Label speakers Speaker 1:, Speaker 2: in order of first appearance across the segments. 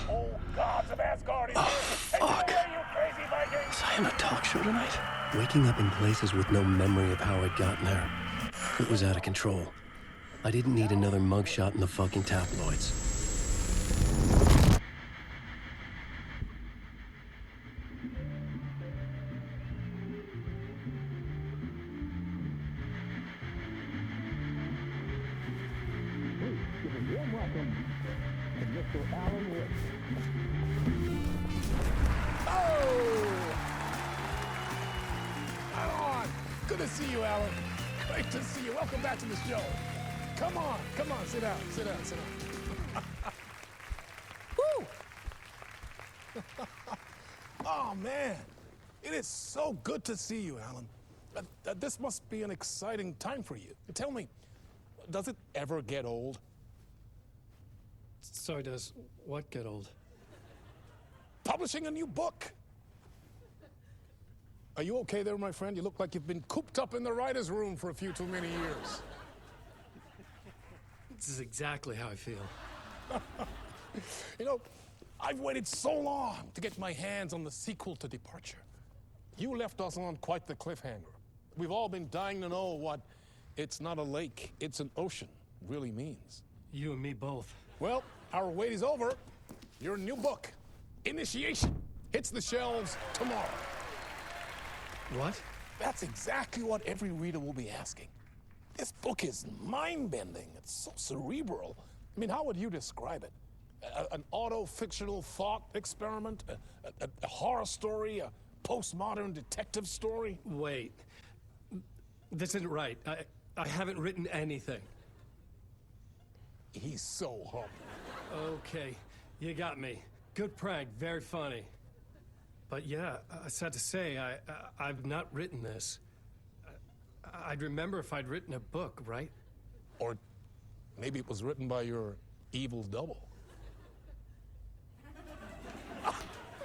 Speaker 1: Old gods of Asgard is here.
Speaker 2: Fuck.
Speaker 1: Take it away, you crazy Viking!
Speaker 2: Was I on a talk show tonight? Waking up in places with no memory of how I'd gotten there. It was out of control. I didn't need another mugshot in the fucking tabloids.
Speaker 1: Give a warm welcome to Mr. Alan Wake. Oh! Alan! Good to see you, Alan. Great to see you. Welcome back to the show. Come on, sit down. Woo! Oh, man. It is so good to see you, Alan. This must be an exciting time for you. Tell me, does it ever get old?
Speaker 2: Sorry, does what get old?
Speaker 1: Publishing a new book. Are you okay there, my friend? You look like you've been cooped up in the writer's room for a few too many years.
Speaker 2: This is exactly how I feel.
Speaker 1: You know, I've waited so long to get my hands on the sequel to Departure. You left us on quite the cliffhanger. We've all been dying to know what "it's not a lake, it's an ocean" really means.
Speaker 2: You and me both.
Speaker 1: Well, our wait is over. Your new book, Initiation, hits the shelves tomorrow.
Speaker 2: What?
Speaker 1: That's exactly what every reader will be asking. This book is mind-bending. It's so cerebral. I mean, how would you describe it? An auto-fictional thought experiment? A horror story? A postmodern detective story?
Speaker 2: Wait. This isn't right. I haven't written anything.
Speaker 1: He's so humble.
Speaker 2: Okay, you got me. Good prank, very funny. But yeah, sad to say, I've not written this. I'd remember if I'd written a book, right?
Speaker 1: Or maybe it was written by your evil double.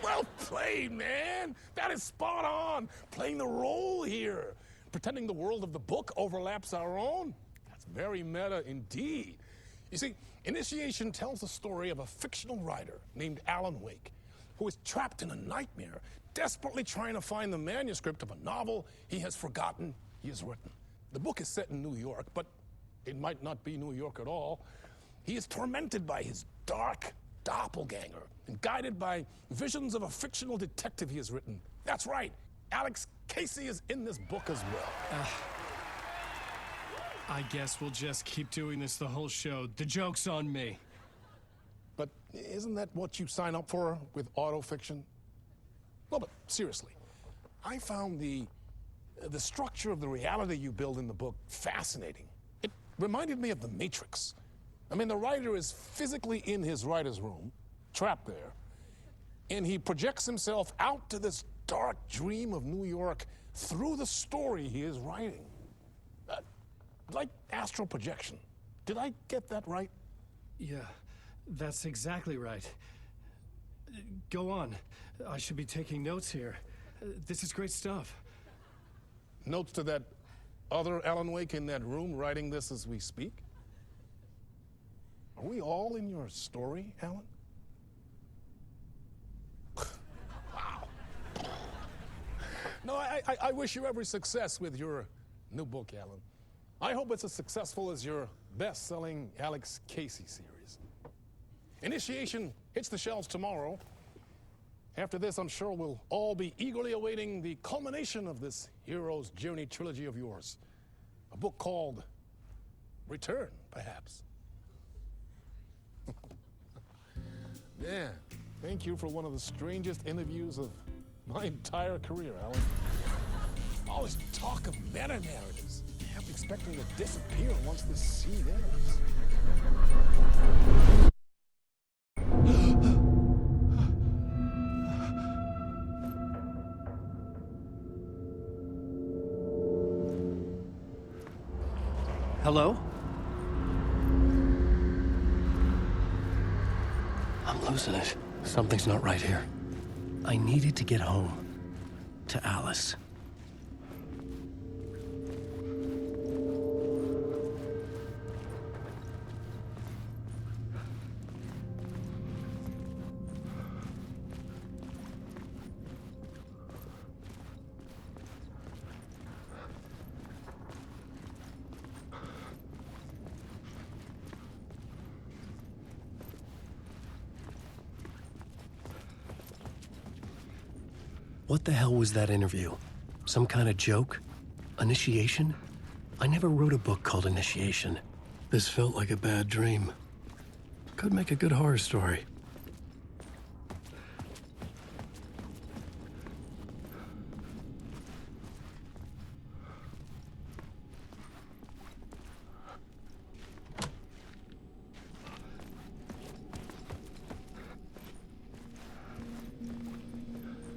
Speaker 1: Well played, man. That is spot on. Playing the role here. Pretending the world of the book overlaps our own. That's very meta indeed. You see, Initiation tells the story of a fictional writer named Alan Wake, who is trapped in a nightmare, desperately trying to find the manuscript of a novel he has forgotten he has written. The book is set in New York, but it might not be New York at all. He is tormented by his dark doppelganger and guided by visions of a fictional detective he has written. That's right, Alex Casey is in this book as well.
Speaker 2: I guess we'll just keep doing this the whole show. The joke's on me.
Speaker 1: But isn't that what you sign up for with autofiction? Well, but seriously, I found the structure of the reality you build in the book fascinating. It reminded me of The Matrix. I mean, the writer is physically in his writer's room, trapped there, and he projects himself out to this dark dream of New York through the story he is writing. Like astral projection. Did I get that right?
Speaker 2: Yeah, that's exactly right. Go on. I should be taking notes here. This is great stuff.
Speaker 1: Notes to that other Alan Wake in that room writing this as we speak? Are we all in your story, Alan? Wow. No, I wish you every success with your new book, Alan. I hope it's as successful as your best-selling Alex Casey series. Initiation hits the shelves tomorrow. After this, I'm sure we'll all be eagerly awaiting the culmination of this hero's journey trilogy of yours. A book called Return, perhaps. Yeah, thank you for one of the strangest interviews of my entire career, Alan. All this talk of meta-narratives. I kept expecting to disappear once this scene ends.
Speaker 2: Hello? I'm losing it. Something's not right here. I needed to get home. To Alice. What the hell was that interview? Some kind of joke? Initiation? I never wrote a book called Initiation. This felt like a bad dream. Could make a good horror story.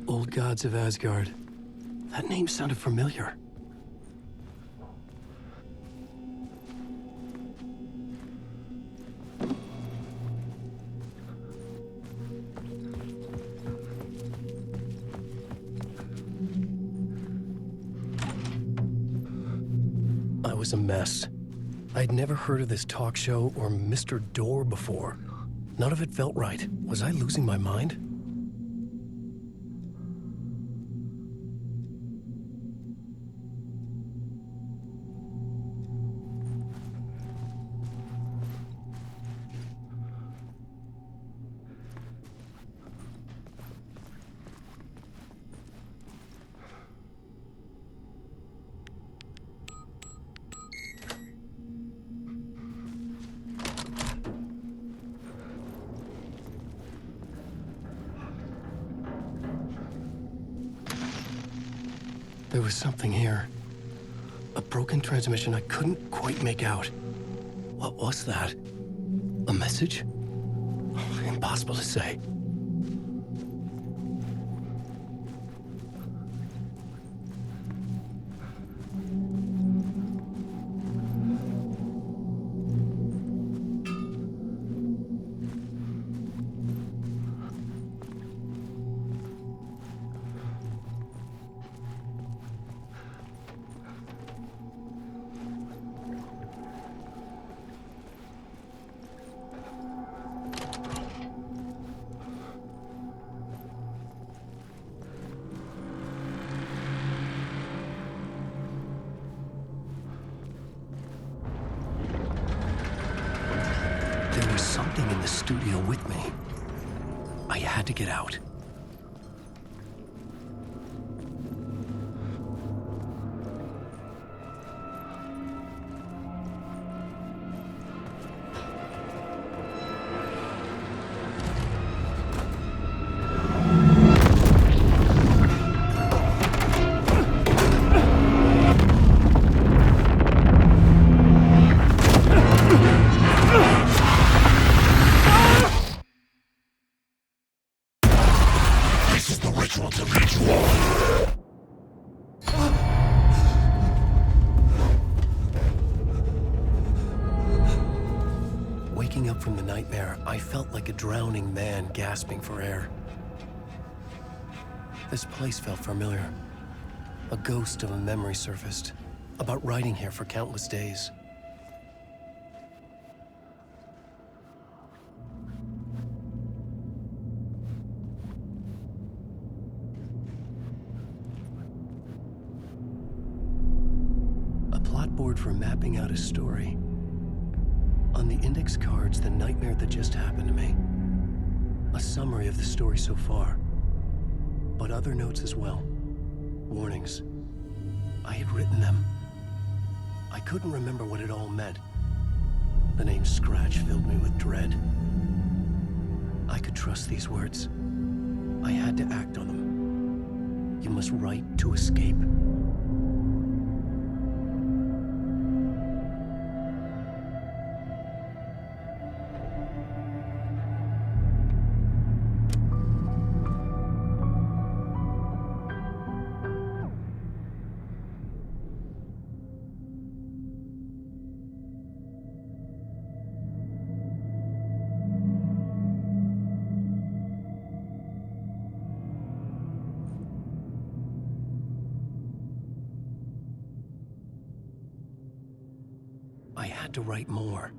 Speaker 2: Old Gods of Asgard. That name sounded familiar. I was a mess. I'd never heard of this talk show or Mr. Door before. None of it felt right. Was I losing my mind? There was something here. A broken transmission I couldn't quite make out. What was that? A message? Impossible to say. There was something in the studio with me. I had to get out.
Speaker 1: This is the ritual to lead you on.
Speaker 2: Waking up from the nightmare, I felt like a drowning man gasping for air. This place felt familiar. A ghost of a memory surfaced, about riding here for countless days. A plot board for mapping out a story. On the index cards, the nightmare that just happened to me. A summary of the story so far, but other notes as well. Warnings. I had written them. I couldn't remember what it all meant. The name Scratch filled me with dread. I could trust these words. I had to act on them. You must write to escape. I had to write more.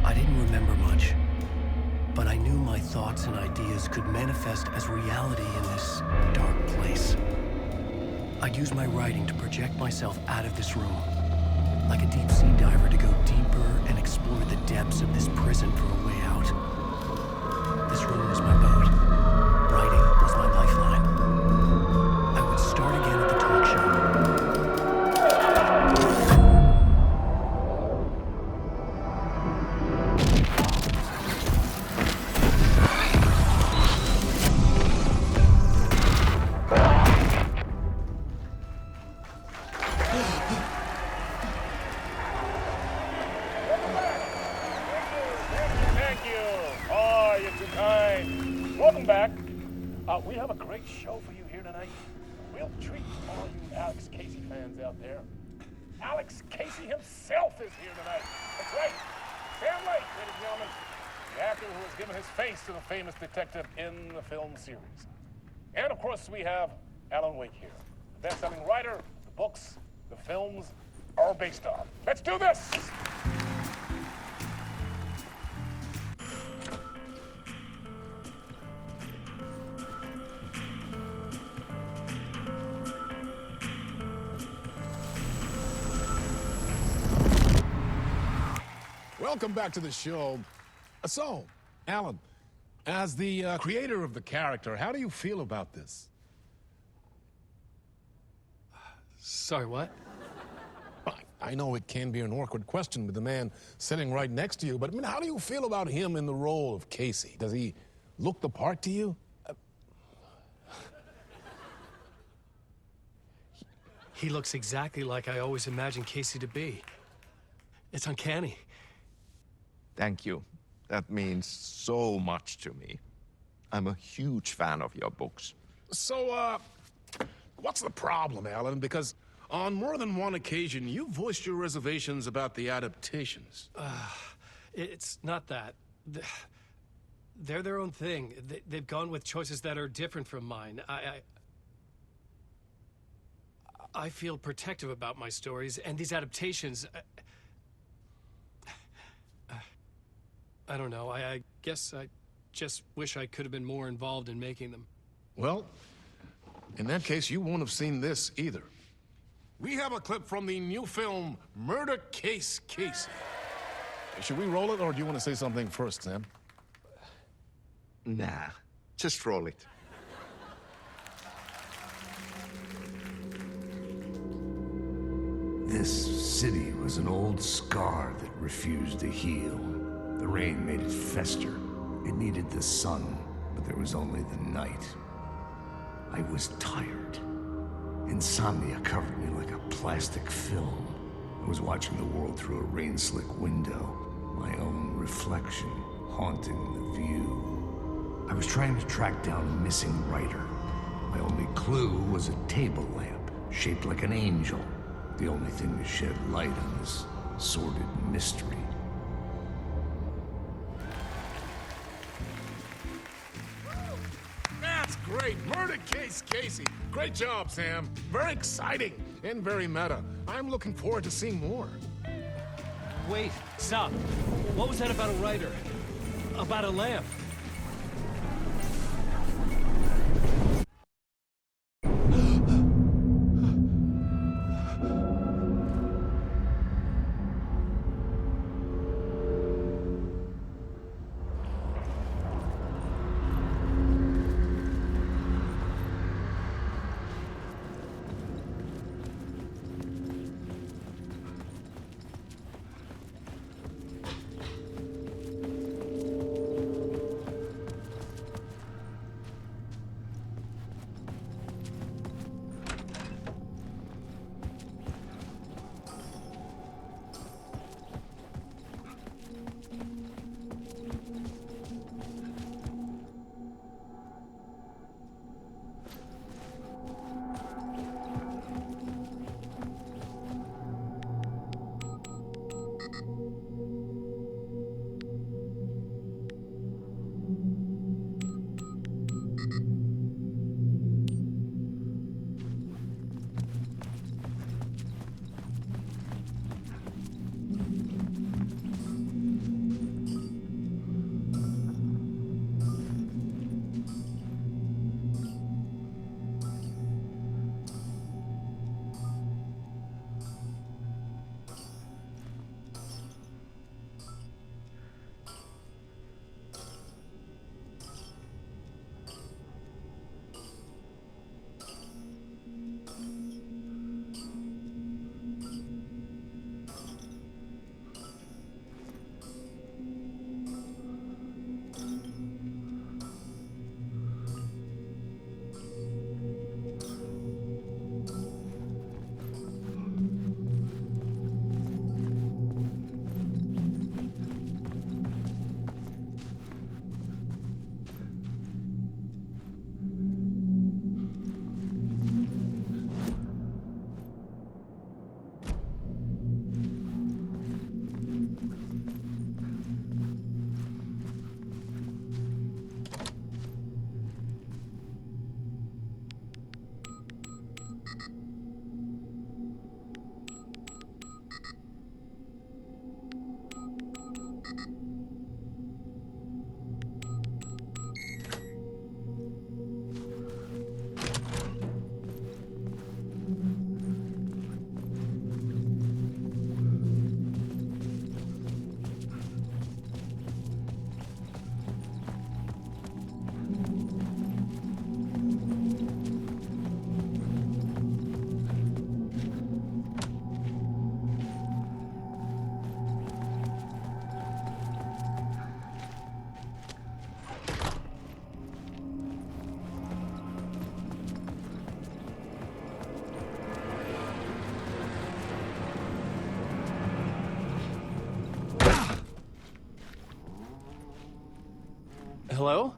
Speaker 2: I didn't remember thoughts and ideas could manifest as reality in this dark place. I'd use my writing to project myself out of this room, like a deep sea diver to go deeper and explore the depths of this prison for a way out. This room was my boat. Writing was my lifeline. I would start again at the talk show.
Speaker 1: Welcome back. We have a great show for you here tonight. We'll treat all you Alex Casey fans out there. Alex Casey himself is here tonight. That's right. Sam Lake, ladies and gentlemen, the actor who has given his face to the famous detective in the film series. And of course, we have Alan Wake here, the best-selling writer, the books, the films are based on. Let's do this! Welcome back to the show. So, Alan, as the creator of the character, how do you feel about this?
Speaker 2: Sorry, what?
Speaker 1: I know it can be an awkward question with the man sitting right next to you, but I mean, how do you feel about him in the role of Casey? Does he look the part to you?
Speaker 2: He looks exactly like I always imagined Casey to be. It's uncanny.
Speaker 3: Thank you. That means so much to me. I'm a huge fan of your books.
Speaker 1: So, what's the problem, Alan? Because on more than one occasion, you voiced your reservations about the adaptations.
Speaker 2: It's not that. They're their own thing. They've gone with choices that are different from mine. I feel protective about my stories, and these adaptations... I don't know. I guess I just wish I could have been more involved in making them.
Speaker 1: Well, in that case, you won't have seen this either. We have a clip from the new film, Murder Case Casey. Should we roll it, or do you want to say something first, Sam?
Speaker 3: Nah, just roll it.
Speaker 4: This city was an old scar that refused to heal. The rain made it fester. It needed the sun, but there was only the night. I was tired. Insomnia covered me like a plastic film. I was watching the world through a rain-slick window, my own reflection haunting the view. I was trying to track down a missing writer. My only clue was a table lamp, shaped like an angel. The only thing to shed light on this sordid mystery.
Speaker 1: That's great. Murder Case Casey. Great job, Sam. Very exciting and very meta. I'm looking forward to seeing more.
Speaker 2: Wait, stop. What was that about a writer? About a lamp? Hello?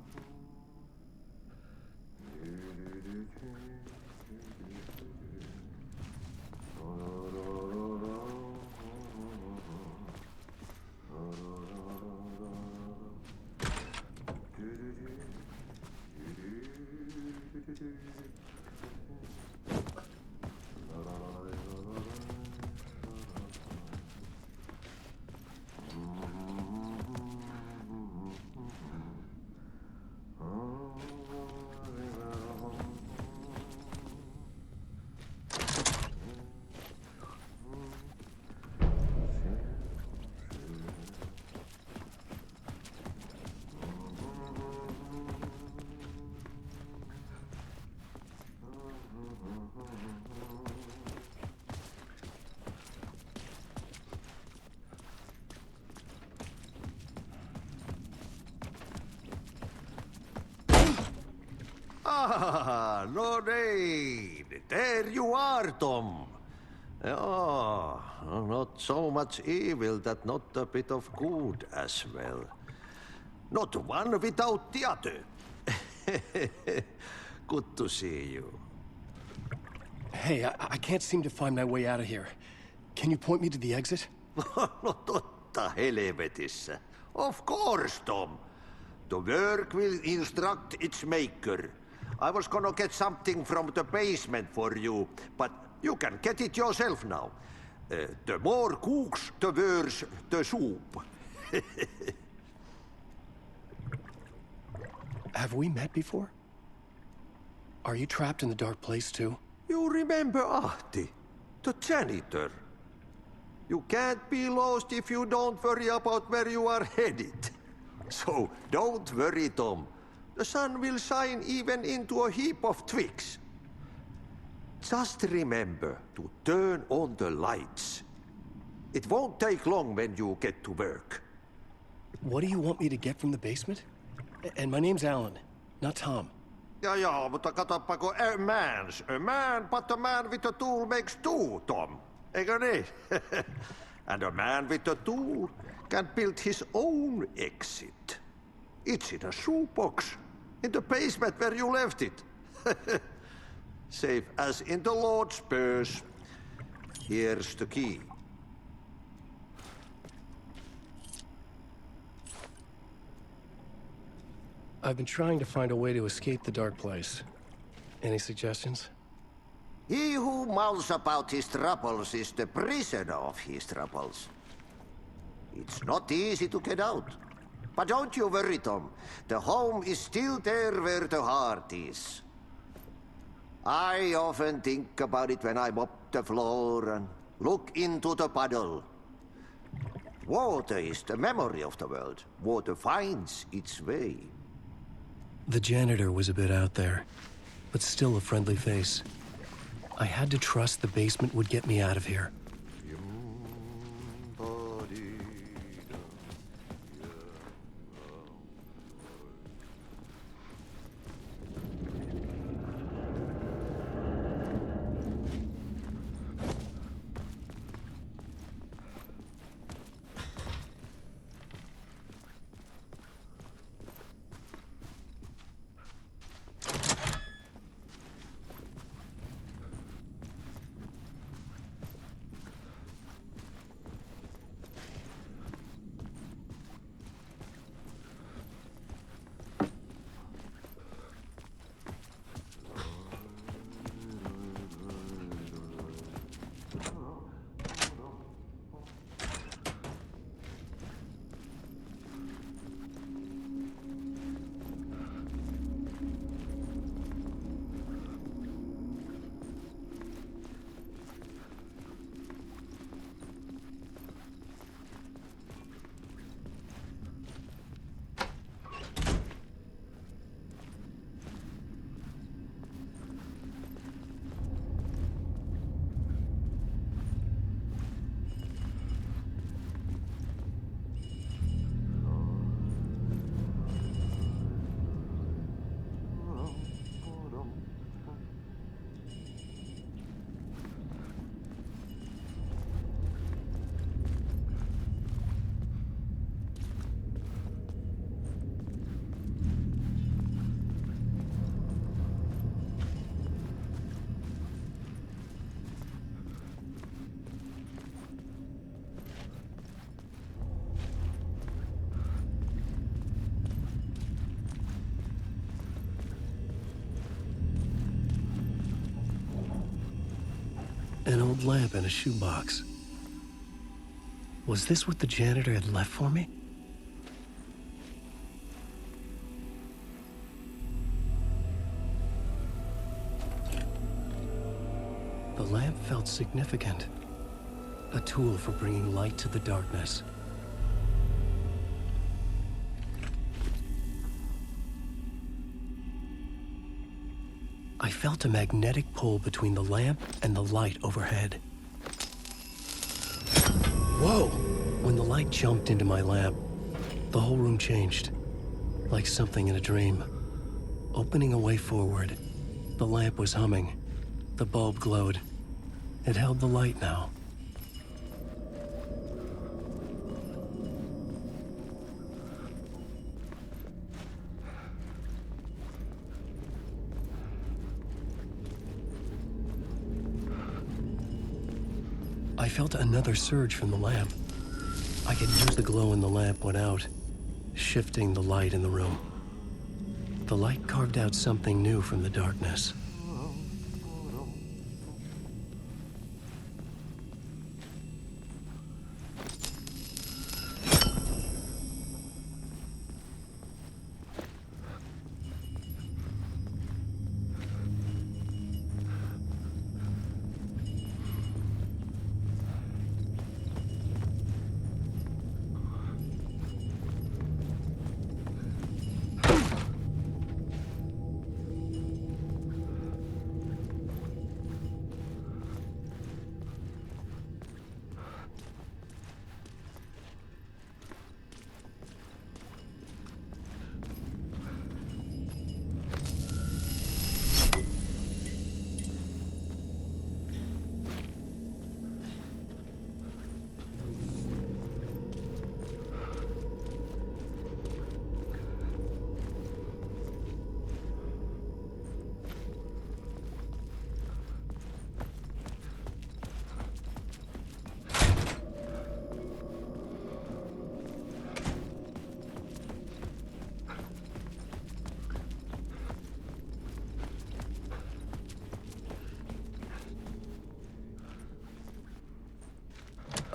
Speaker 5: Ah, Lorraine! There you are, Tom. Oh, not so much evil that not a bit of good as well. Not one without the other. Good to see you.
Speaker 2: Hey, I can't seem to find my way out of here. Can you point me to the exit?
Speaker 5: No totta helvetissä. Of course, Tom. The work will instruct its maker. I was gonna get something from the basement for you, but you can get it yourself now. The more cooks, the worse the soup.
Speaker 2: Have we met before? Are you trapped in the dark place too?
Speaker 5: You remember Ahti, the janitor. You can't be lost if you don't worry about where you are headed. So don't worry, Tom. The sun will shine even into a heap of twigs. Just remember to turn on the lights. It won't take long when you get to work.
Speaker 2: What do you want me to get from the basement? And my name's Alan, not Tom.
Speaker 5: Ja, mutta katsoppa, a man's a man, but a man with a tool makes two, Tom. Eikö niin? And a man with a tool can build his own exit. It's in a shoebox, in the basement where you left it. Safe as in the Lord's purse. Here's the key.
Speaker 2: I've been trying to find a way to escape the dark place. Any suggestions?
Speaker 5: He who mouths about his troubles is the prisoner of his troubles. It's not easy to get out. But don't you worry, Tom. The home is still there where the heart is. I often think about it when I mop the floor and look into the puddle. Water is the memory of the world. Water finds its way.
Speaker 2: The janitor was a bit out there, but still a friendly face. I had to trust the basement would get me out of here. An old lamp in a shoebox. Was this what the janitor had left for me? The lamp felt significant. A tool for bringing light to the darkness. I felt a magnetic pull between the lamp and the light overhead. Whoa! When the light jumped into my lamp, the whole room changed, like something in a dream. Opening a way forward, the lamp was humming. The bulb glowed. It held the light now. I felt another surge from the lamp. I could use the glow in the lamp went out, shifting the light in the room. The light carved out something new from the darkness.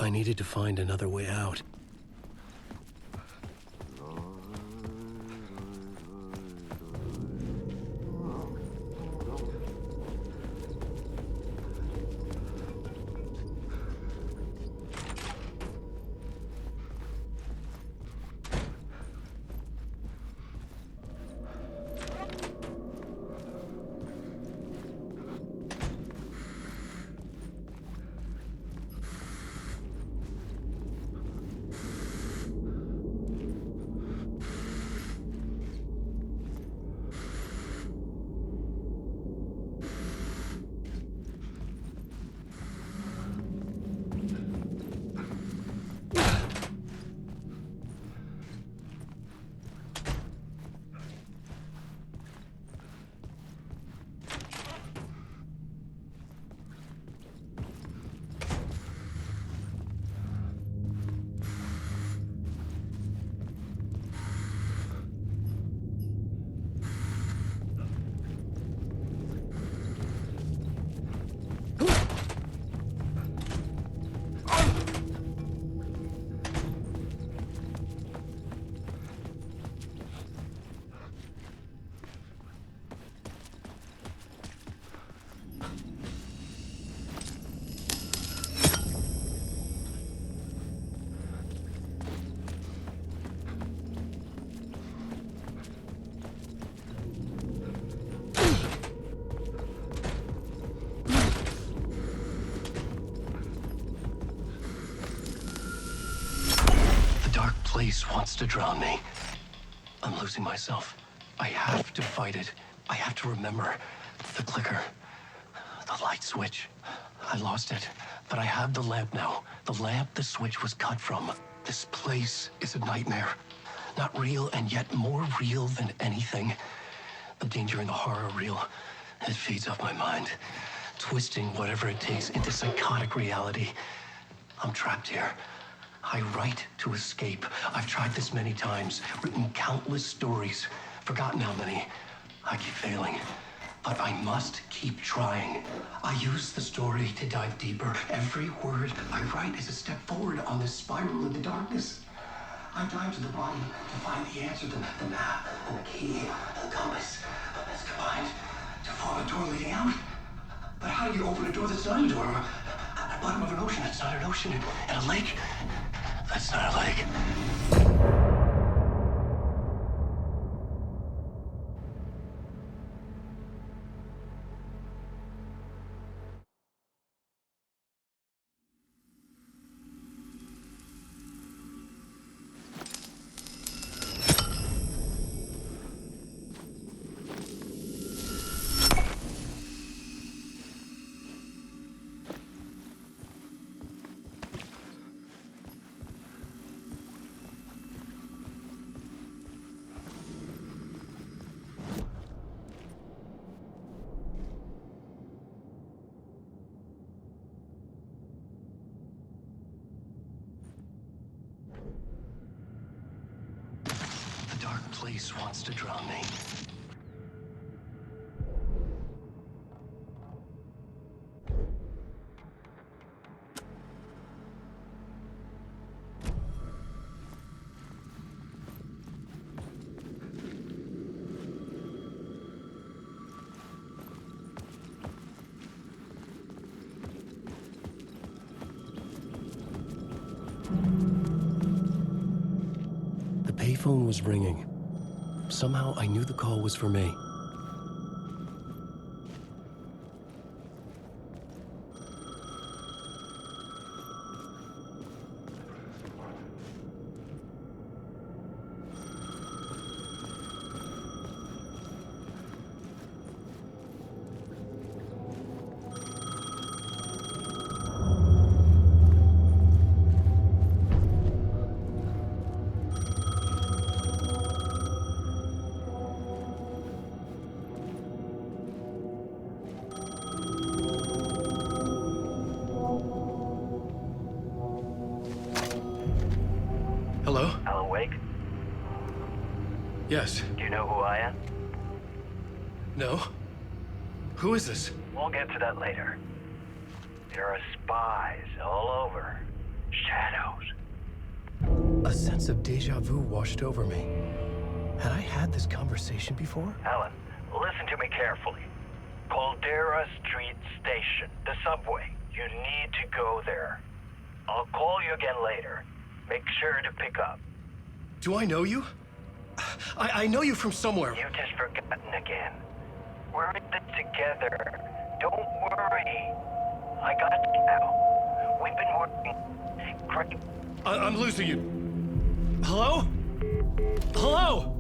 Speaker 2: I needed to find another way out. Place wants to drown me. I'm losing myself. I have to fight it. I have to remember. The clicker. The light switch. I lost it. But I have the lamp now. The lamp the switch was cut from. This place is a nightmare. Not real, and yet more real than anything. The danger and the horror real. It feeds off my mind. Twisting whatever it takes into psychotic reality. I'm trapped here. I write to escape. I've tried this many times, written countless stories, forgotten how many. I keep failing. But I must keep trying. I use the story to dive deeper. Every word I write is a step forward on this spiral in the darkness. I dive to the bottom to find the answer, the map, and the key, the compass. That's combined to form a door leading out. But how do you open a door that's not a door? At the bottom of an ocean, that's not an ocean. And a lake, that's not a lake. The dark place wants to drown me. The payphone was ringing. Somehow I knew the call was for me. Hello?
Speaker 6: Alan Wake?
Speaker 2: Yes.
Speaker 6: Do you know who I am?
Speaker 2: No? Who is this?
Speaker 6: We'll get to that later. There are spies all over. Shadows.
Speaker 2: A sense of deja vu washed over me. Had I had this conversation before?
Speaker 6: Alan, listen to me carefully. Caldera Street Station, the subway. You need to go there. I'll call you again later. Make sure to pick up.
Speaker 2: Do I know you? I know you from somewhere.
Speaker 6: You've just forgotten again. We're in this together. Don't worry. I got you now. We've been working great.
Speaker 2: I'm losing you. Hello? Hello?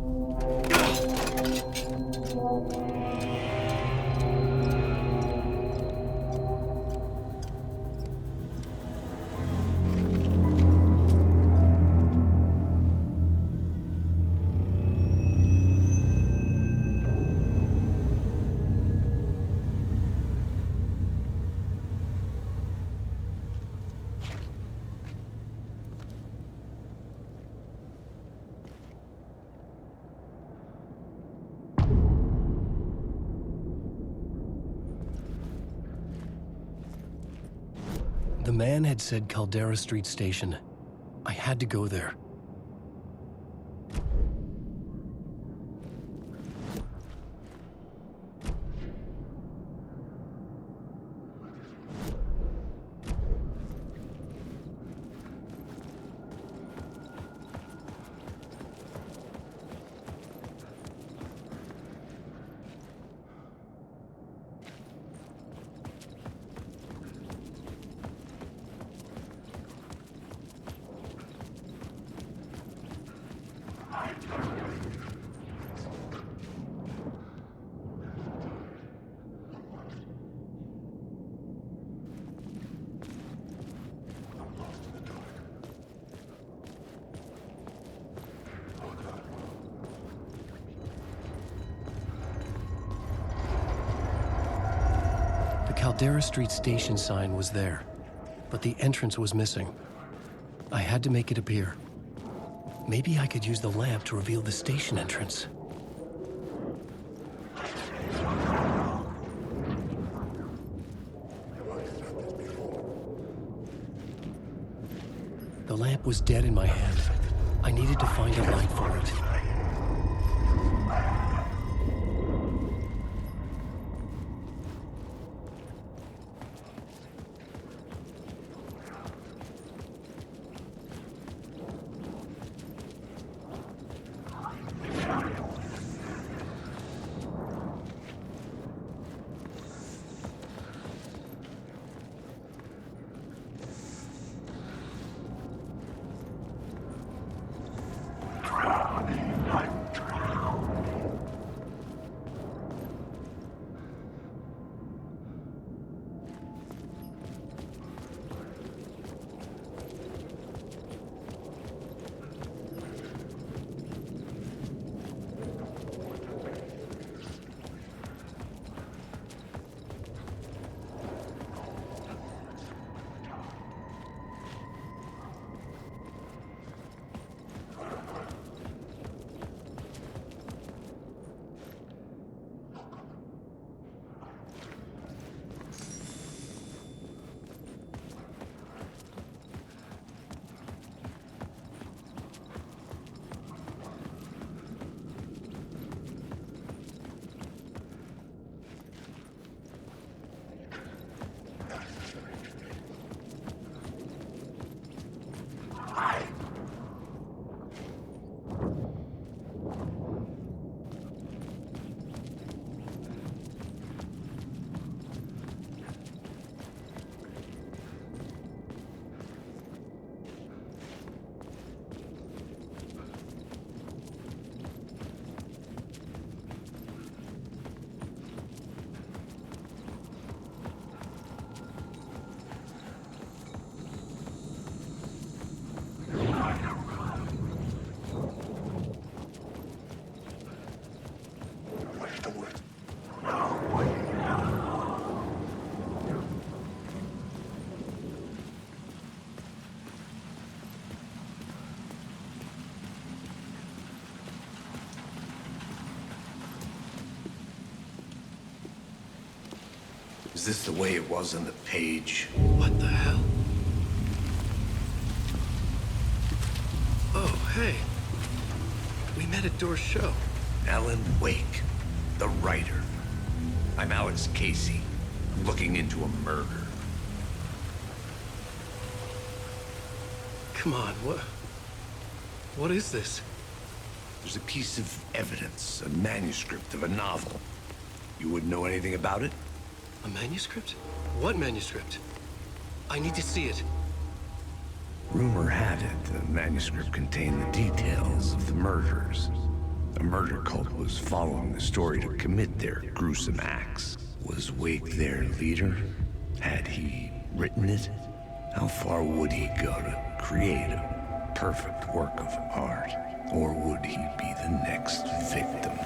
Speaker 2: The man had said Caldera Street Station. I had to go there. The Caldera Street Station sign was there, but the entrance was missing. I had to make it appear. Maybe I could use the lamp to reveal the station entrance. The lamp was dead in my hand. I needed to find a light for it.
Speaker 4: Is this the way it was on the page?
Speaker 2: What the hell? Oh, hey. We met at Door's show.
Speaker 4: Alan Wake, the writer. I'm Alex Casey. I'm looking into a murder.
Speaker 2: Come on, what is this?
Speaker 4: There's a piece of evidence, a manuscript of a novel. You wouldn't know anything about it?
Speaker 2: A manuscript? What manuscript? I need to see it.
Speaker 4: Rumor had it the manuscript contained the details of the murders. A murder cult was following the story to commit their gruesome acts. Was Wake their leader? Had he written it? How far would he go to create a perfect work of art? Or would he be the next victim?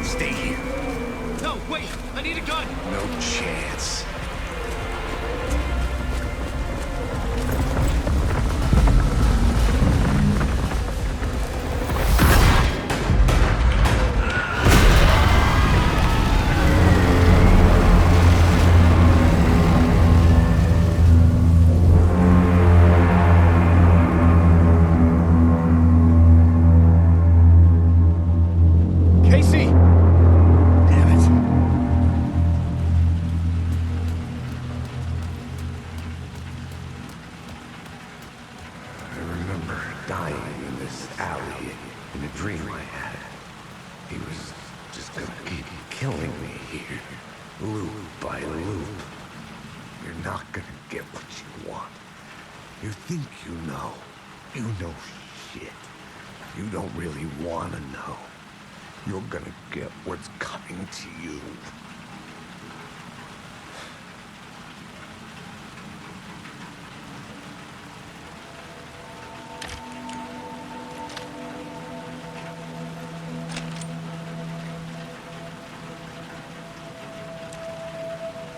Speaker 4: Stay here.
Speaker 2: No, wait! I need a gun!
Speaker 4: No chance.
Speaker 2: Casey! Damn it.
Speaker 4: I remember dying in this alley in a dream I had. He was just gonna keep killing me here, loop by loop. You're not gonna get what you want. You think you know. You know shit. You don't really want to know. You're gonna get what's coming to you.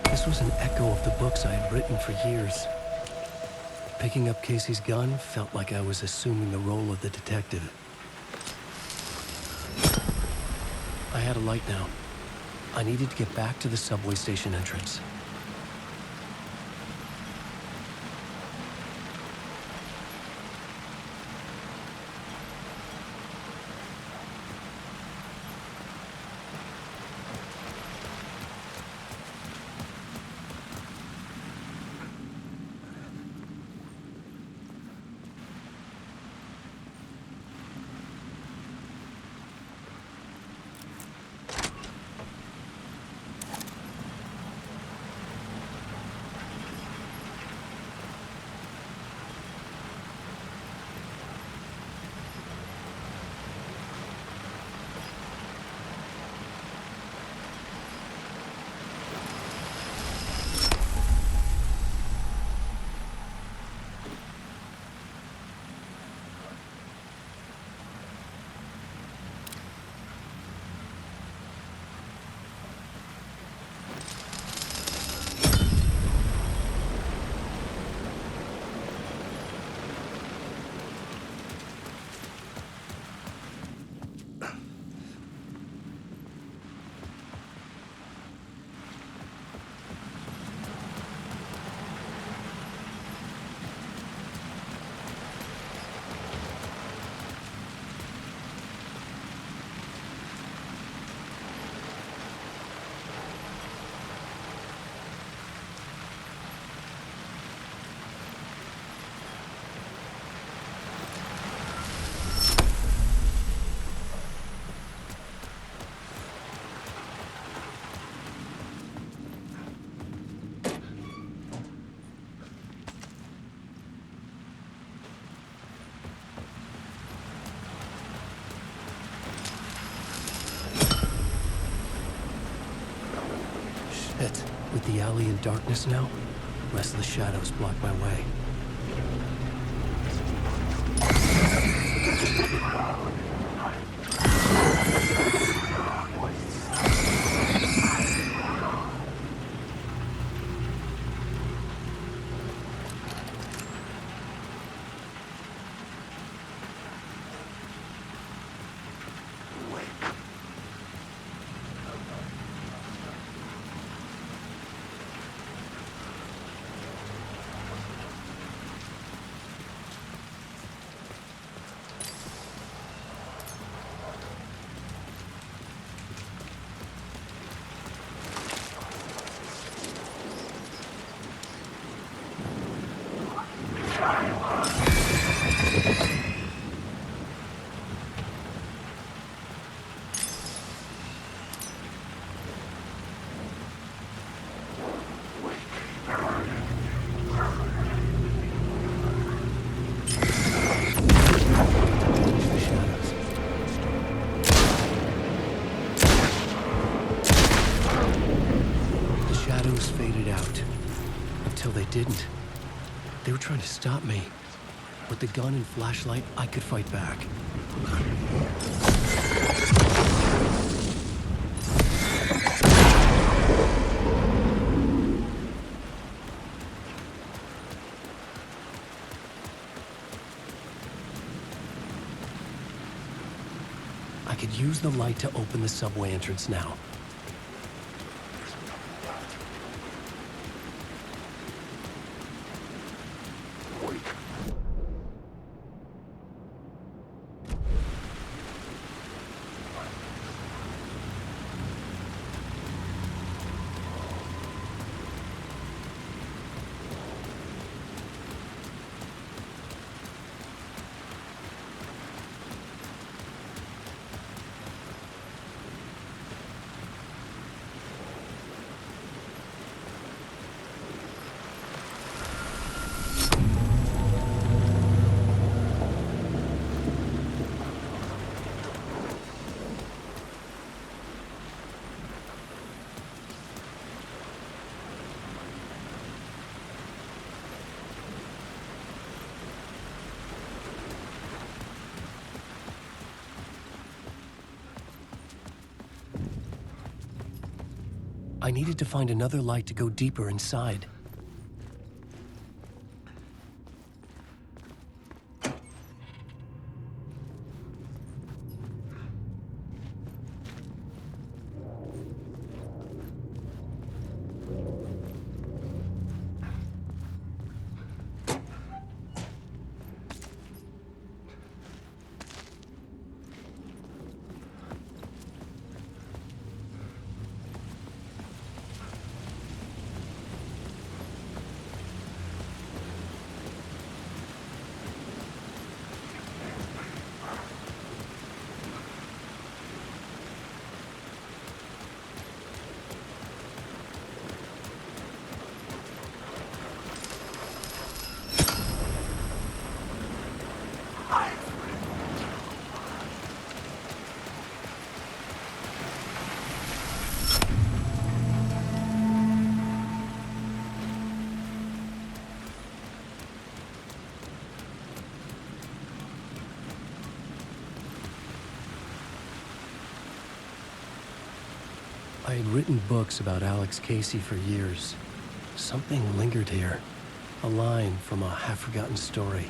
Speaker 2: This was an echo of the books I had written for years. Picking up Casey's gun felt like I was assuming the role of the detective. I had a light now. I needed to get back to the subway station entrance. Shit. With the alley in darkness now, restless shadows block my way. Faded out. Until they didn't. They were trying to stop me. With the gun and flashlight, I could fight back. I could use the light to open the subway entrance now. I needed to find another light to go deeper inside. I had written books about Alex Casey for years. Something lingered here. A line from a half-forgotten story.